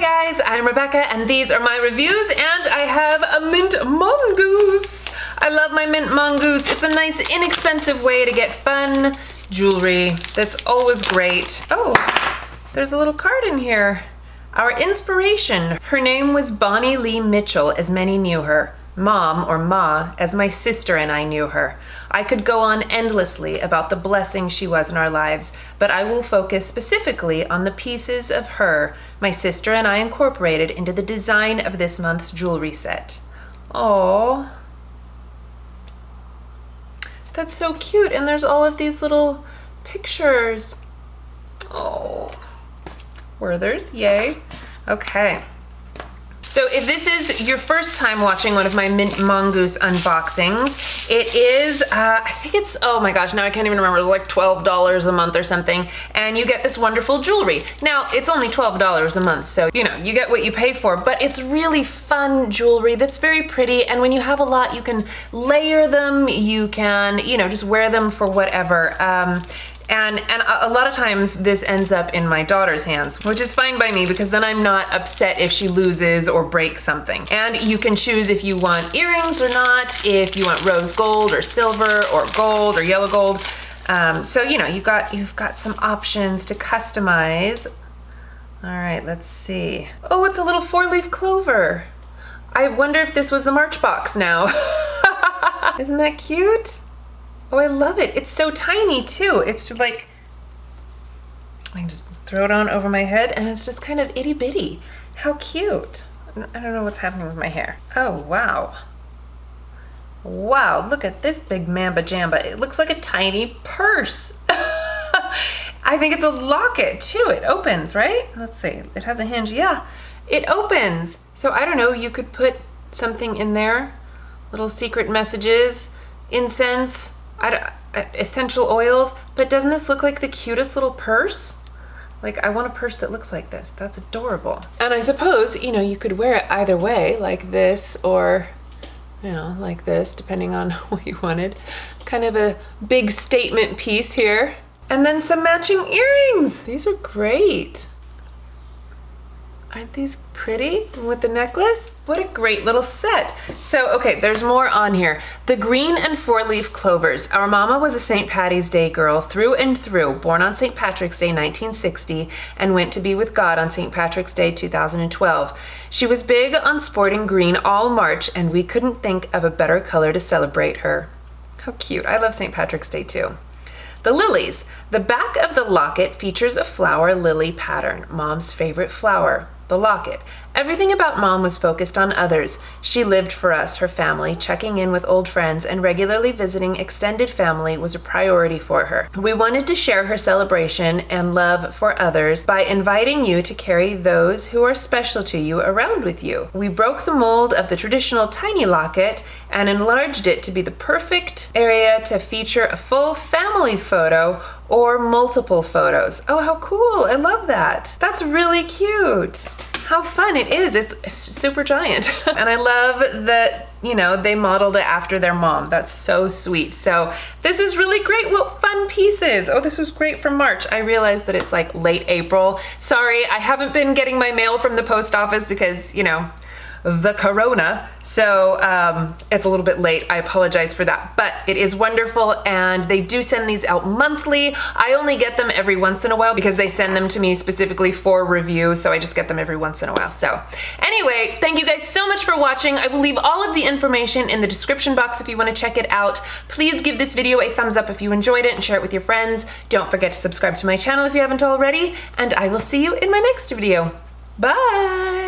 guys, I'm Rebecca and these are my reviews, and I have a mint mongoose. I love my mint mongoose. It's a nice inexpensive way to get fun jewelry that's always great. Oh, there's a little card in here. Our inspiration. Her name was Bonnie Lee Mitchell, as many knew her. Mom, or Ma, as my sister and I knew her. I could go on endlessly about the blessing she was in our lives, but I will focus specifically on the pieces of her my sister and I incorporated into the design of this month's jewelry set. Aww. That's so cute, and there's all of these little pictures. Oh. Werther's, yay. Okay. So if this is your first time watching one of my Mint Mongoose unboxings, it is, I think it's, oh my gosh, now I can't even remember, it's like $12 a month or something, and you get this wonderful jewelry. Now, it's only $12 a month, so, you know, you get what you pay for, but it's really fun jewelry that's very pretty, and when you have a lot, you can layer them, you can, you know, just wear them for whatever. And a lot of times this ends up in my daughter's hands, which is fine by me because then I'm not upset if she loses or breaks something. And you can choose if you want earrings or not, if you want rose gold or silver or gold or yellow gold. So, you know, you've got some options to customize. All right, let's see. Oh, it's a little 4-leaf clover. I wonder if this was the March box now. Isn't that cute? Oh, I love it. It's so tiny too. It's just like, I can just throw it on over my head and it's just kind of itty bitty. How cute. I don't know what's happening with my hair. Oh, wow. Wow, look at this big mamba jamba. It looks like a tiny purse. I think it's a locket too. It opens, right? Let's see, it has a hinge. Yeah, it opens. So I don't know, you could put something in there, little secret messages, incense, essential oils, but doesn't this look like the cutest little purse? Like, I want a purse that looks like this. That's adorable. And I suppose, you know, you could wear it either way, like this, or, you know, like this, depending on what you wanted. Kind of a big statement piece here. And then some matching earrings. These are great. Aren't these pretty with the necklace? What a great little set. So, okay, there's more on here. The green and 4-leaf clovers. Our mama was a St. Patty's Day girl through and through, born on St. Patrick's Day 1960 and went to be with God on St. Patrick's Day 2012. She was big on sporting green all March, and we couldn't think of a better color to celebrate her. How cute. I love St. Patrick's Day too. The lilies. The back of the locket features a flower lily pattern, Mom's favorite flower. The locket. Everything about Mom was focused on others. She lived for us, her family, checking in with old friends and regularly visiting extended family was a priority for her. We wanted to share her celebration and love for others by inviting you to carry those who are special to you around with you. We broke the mold of the traditional tiny locket and enlarged it to be the perfect area to feature a full family photo or multiple photos. Oh, how cool. I love that. That's really cute. How fun it is. It's super giant. And I love that, you know, they modeled it after their mom. That's so sweet. So this is really great. What fun pieces. Oh, this was great for March. I realized that it's like late April. Sorry, I haven't been getting my mail from the post office because, you know, the corona, so it's a little bit late. I apologize for that, but it is wonderful, and they do send these out monthly. I only get them every once in a while because they send them to me specifically for review, so I just get them every once in a while. So anyway, thank you guys so much for watching. I will leave all of the information in the description box if you want to check it out. Please give this video a thumbs up if you enjoyed it and share it with your friends. Don't forget to subscribe to my channel if you haven't already, and I will see you in my next video. Bye!